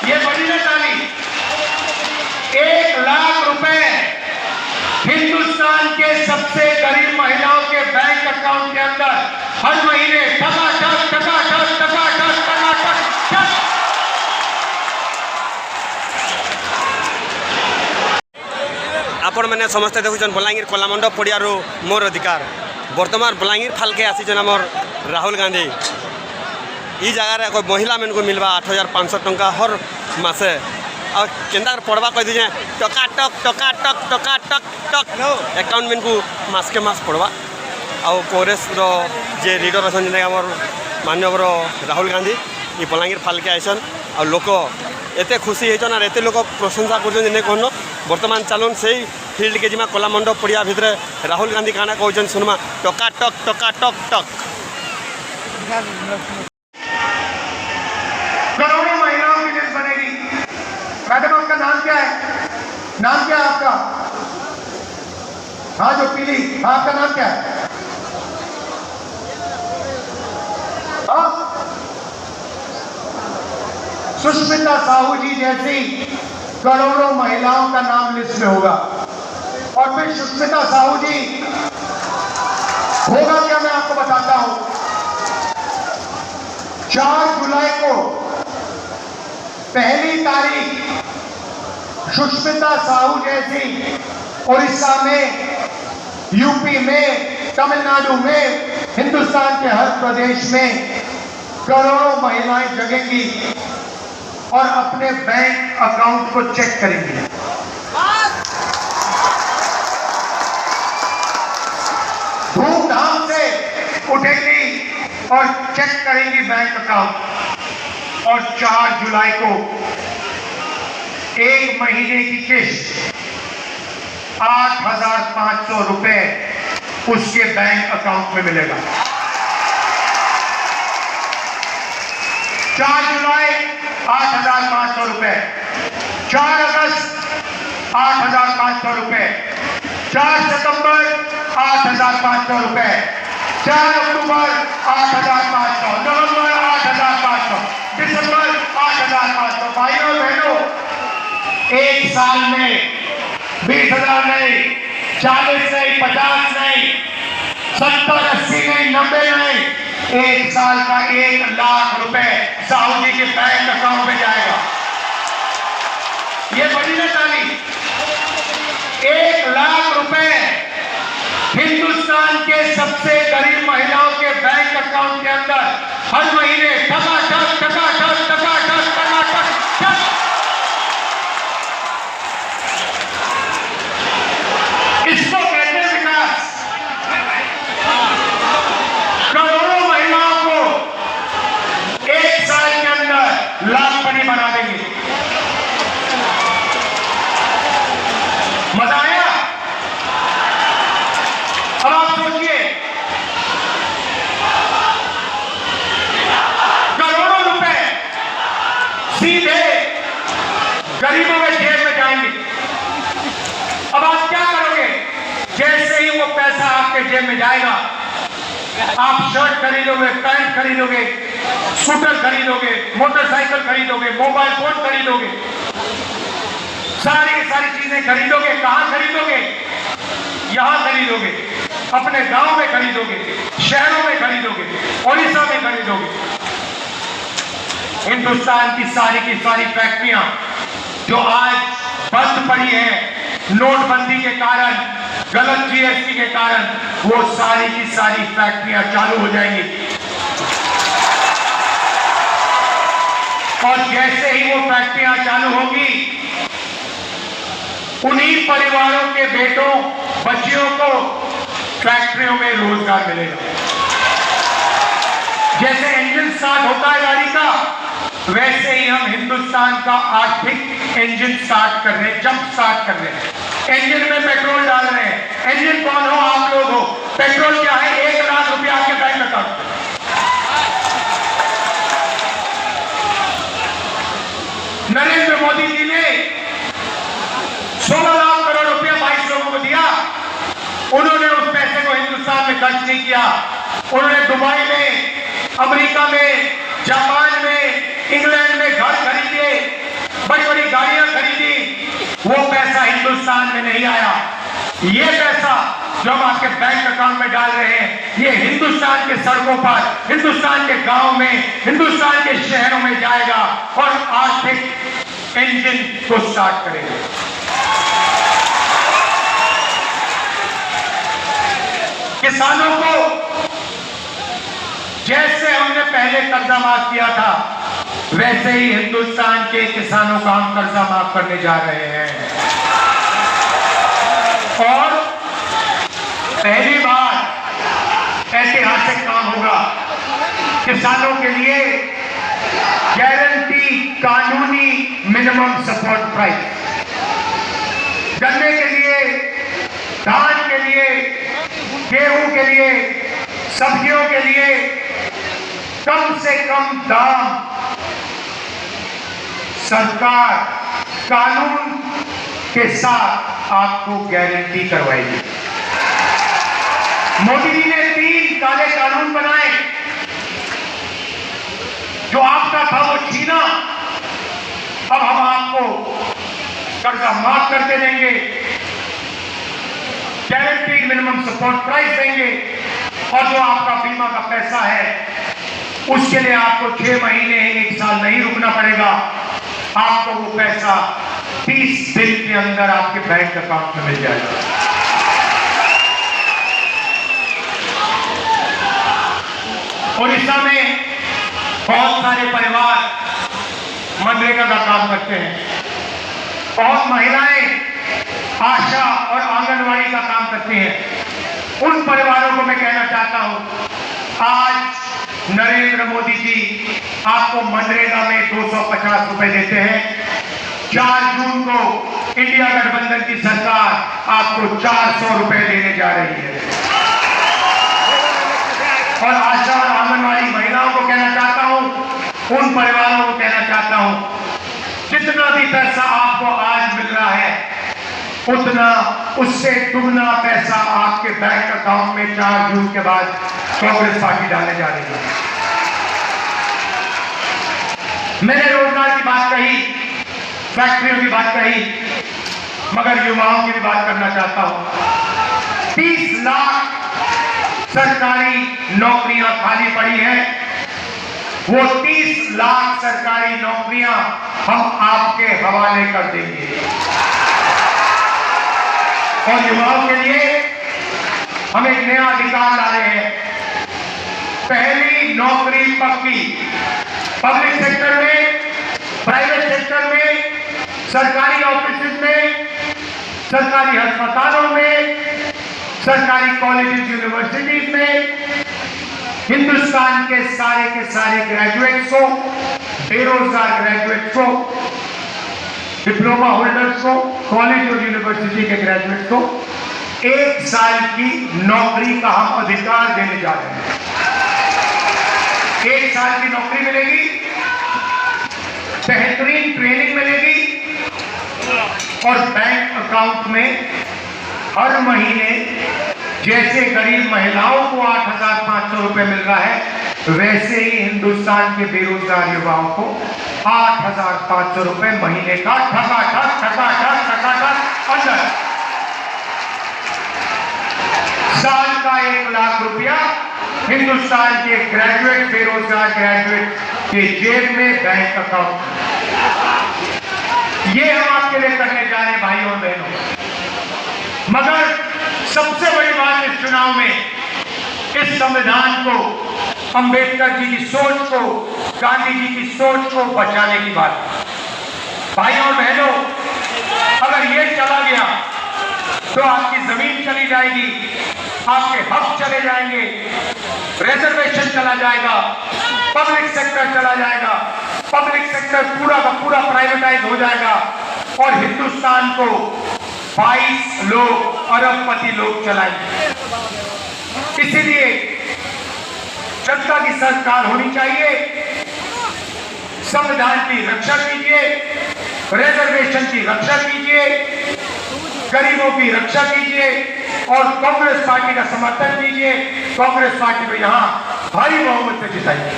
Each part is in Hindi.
ये बड़ी ना ताली। 1 लाख रुपए हिंदुस्तान के सबसे गरीब महिलाओं के बैंक अकाउंट के अंदर हर महीने टकाटक टकाटक टकाटक टकाटक टक। आपण मैंने समस्ते देखुन बलांगीर कलामंडप पड़िया मोर अधिकार बर्तमान बलांगीर फालके आसीचन आमर राहुल गांधी। ई जगार कोई महिला मन को मिलवा 8,500 टंका हर मासे और केन्दा पड़वा कह दीजिए टकाटक टकाटक टकाटक टक अकाउंट मन को मास के मास पड़वा। आउ कांग्रेस जे लीडर अच्छा आमर माननीय राहुल गांधी ये बलांगीर फालके आइसन आ लोक एते खुशी होचन और एते लोक प्रशंसा कर कहन। बर्तमान चलुन से फील्ड के जिमा कलामंडप पड़िया भितर राहुल गांधी काना कहन सुनमा टकाटक टकाटक टक। करोड़ों महिलाओं की लिस्ट बनेगी। मैडम आपका नाम क्या है? नाम क्या है आपका? हाँ जो पीली, हाँ आपका नाम क्या है? हाँ सुष्मिता साहू जी जैसी करोड़ों महिलाओं का नाम लिस्ट में होगा। और फिर सुष्मिता साहू जी होगा क्या मैं आपको बताता हूं। 4 जुलाई को पहली तारीख सुष्मिता साहू जैसी उड़ीसा में, यूपी में, तमिलनाडु में, हिंदुस्तान के हर प्रदेश में करोड़ों महिलाएं जगेंगी और अपने बैंक अकाउंट को चेक करेंगी। धूमधाम से उठेंगी और चेक करेंगी बैंक अकाउंट। और 4 जुलाई को 1 महीने की किस्त 8,500 रुपए उसके बैंक अकाउंट में मिलेगा। 4 जुलाई 8,500 रुपए, 4 अगस्त 8,500 रुपए, 4 सितंबर 8,500 रुपए, 4 अक्टूबर 8,500, नवंबर 8,500, दिसंबर 8,500। भाइयों बहनों, एक साल में 20,000 नहीं, 40 नहीं, 50 नहीं, 70, 80 नहीं, 90 नहीं, एक साल का 1 लाख रुपए साहू जी के बैंक अकाउंट में जाएगा। ये बड़ी ना ताली। 1 लाख रुपए हिंदुस्तान के सबसे गरीब महिलाओं के बैंक अकाउंट के अंदर हर महीने टकाटक टकाटक टकाटक टकाटक टक। इसको कहते हैं विकास। करोड़ों महिलाओं को 1 साल के अंदर लाखपति बना देंगे। मजा आया? अब आप सोचिए, करोड़ों रुपए सीधे गरीबों के जेब में जाएंगे। अब आप क्या करोगे? जैसे ही वो पैसा आपके जेब में जाएगा, आप शर्ट खरीदोगे, पैंट खरीदोगे, स्कूटर खरीदोगे, मोटरसाइकिल खरीदोगे, मोबाइल फोन खरीदोगे, सारी की सारी चीजें खरीदोगे। कहां खरीदोगे? यहां खरीदोगे, अपने गांव में खरीदोगे, शहरों में खरीदोगे, उड़ीसा में खरीदोगे। हिंदुस्तान की सारी फैक्ट्रियां जो आज बंद पड़ी हैं नोटबंदी के कारण, गलत जीएसटी के कारण, वो सारी की सारी फैक्ट्रियां चालू हो जाएंगी। और जैसे ही वो फैक्ट्रियां चालू होगी, उन्हीं परिवारों के बेटों बच्चियों को फैक्ट्रियों में रोजगार मिलेगा। जैसे इंजन स्टार्ट होता है गाड़ी का, वैसे ही हम हिंदुस्तान का आर्थिक इंजन स्टार्ट कर रहे हैं, जंप स्टार्ट कर रहे हैं। इंजन में पेट्रोल डाल रहे हैं। इंजन कौन हो? आप लोग हो। पेट्रोल क्या है? 1 लाख रुपया आपके बैंक अकाउंट। नरेंद्र मोदी जी ने 16 लाख करोड़ रुपया 22 लोगों को दिया। उन्होंने उस पैसे को हिंदुस्तान में खर्च नहीं किया। उन्होंने दुबई में, अमेरिका में, जापान में, इंग्लैंड में घर खरीदे, बड़ी बड़ी गाड़ियां खरीदी, वो पैसा हिंदुस्तान में नहीं आया। ये पैसा जो हम आपके बैंक अकाउंट में डाल रहे हैं, ये हिंदुस्तान के सड़कों पर, हिंदुस्तान के गांव में, हिंदुस्तान के शहरों में जाएगा और आर्थिक इंजन को स्टार्ट करेगा। किसानों को जैसे हमने पहले कर्जा माफ किया था, वैसे ही हिंदुस्तान के किसानों का हम कर्जा माफ करने जा रहे हैं। और पहली बार ऐतिहासिक काम होगा, किसानों के लिए गारंटी कानूनी मिनिमम सपोर्ट प्राइस, गन्ने के लिए, धान के लिए, गेहूं के लिए, सब्जियों के लिए कम से कम दाम सरकार कानून के साथ आपको गारंटी करवाएगी। मोदी जी ने 3 काले कानून बनाए, जो आपका था वो छीना, अब हम आपको कर्जा माफ करके देंगे, गारंटी मिनिमम सपोर्ट प्राइस देंगे, और जो आपका बीमा का पैसा है उसके लिए आपको 6 महीने 1 साल नहीं रुकना पड़ेगा। आपको वो पैसा 30 दिन के अंदर आपके बैंक अकाउंट में मिल जाएगा। उड़ीसा में बहुत सारे परिवार मनरेगा का काम करते हैं, बहुत महिलाएं आशा और आंगनवाड़ी का काम करती हैं। उन परिवारों को मैं कहना चाहता हूं, आज नरेंद्र मोदी जी आपको मनरेगा में 250 रुपए देते हैं। 4 जून को इंडिया गठबंधन की सरकार आपको 400 रुपए देने जा रही है। और आशा और आंगनवाड़ी महिलाओं को कहना चाहता हूं, उन परिवारों को कहना चाहता हूं, जितना भी पैसा आपको आज मिल रहा है, उतना उससे दुगना पैसा आपके बैंक अकाउंट में 4 जून के बाद कांग्रेस पार्टी डालने जा रही है। मैंने रोजगार की बात कही, फैक्ट्रियों की बात कही, मगर युवाओं की भी बात करना चाहता हूं। 30 लाख सरकारी नौकरियां खाली पड़ी हैं, वो 30 लाख सरकारी नौकरियां हम आपके हवाले कर देंगे। और युवाओं के लिए हम एक नया अधिकार ला रहे हैं, पहली नौकरी पक्की, पब्लिक सेक्टर में, प्राइवेट सेक्टर में, सरकारी ऑफिस में, सरकारी अस्पतालों में, सरकारी कॉलेजेस यूनिवर्सिटीज में, हिंदुस्तान के सारे ग्रेजुएट्स को, बेरोजगार ग्रेजुएट्स को, डिप्लोमा होल्डर्स को, कॉलेज और यूनिवर्सिटी के ग्रेजुएट्स को 1 साल की नौकरी का हम अधिकार देने जा रहे हैं। 1 साल की नौकरी मिलेगी, बेहतरीन ट्रेनिंग मिलेगी, और बैंक अकाउंट में हर महीने जैसे गरीब महिलाओं को 8,500 रुपए मिल रहा है, वैसे ही हिंदुस्तान के बेरोजगार युवाओं को 8,500 रुपए महीने का ठकाठक अंदर, साल का 1 लाख रुपया हिंदुस्तान के ग्रेजुएट, बेरोजगार ग्रेजुएट के जेब में, बैंक अकाउंट। ये हम आपके लिए करने जा रहे हैं भाइयों और बहनों। मगर सबसे बड़ी बात इस चुनाव में, इस संविधान को, अंबेडकर जी की सोच को, गांधी जी की सोच को बचाने की बात। भाइयों और बहनों, अगर ये चला गया तो आपकी जमीन चली जाएगी, आपके हक चले जाएंगे, रिजर्वेशन चला जाएगा, पब्लिक सेक्टर चला जाएगा, पब्लिक सेक्टर पूरा का पूरा प्राइवेटाइज हो जाएगा, और हिंदुस्तान को 22 लोग, अरबपति लोग चलाएंगे। इसीलिए जनता की सरकार होनी चाहिए, संविधान की रक्षा कीजिए, रिजर्वेशन की रक्षा कीजिए, गरीबों की रक्षा कीजिए, और कांग्रेस पार्टी का समर्थन कीजिए। कांग्रेस पार्टी को यहां भारी बहुमत से जिताइए।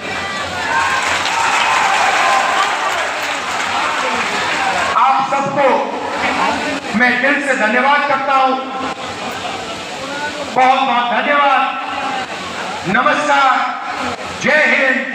मैं दिल से धन्यवाद करता हूं। बहुत बहुत धन्यवाद। नमस्कार। जय हिंद।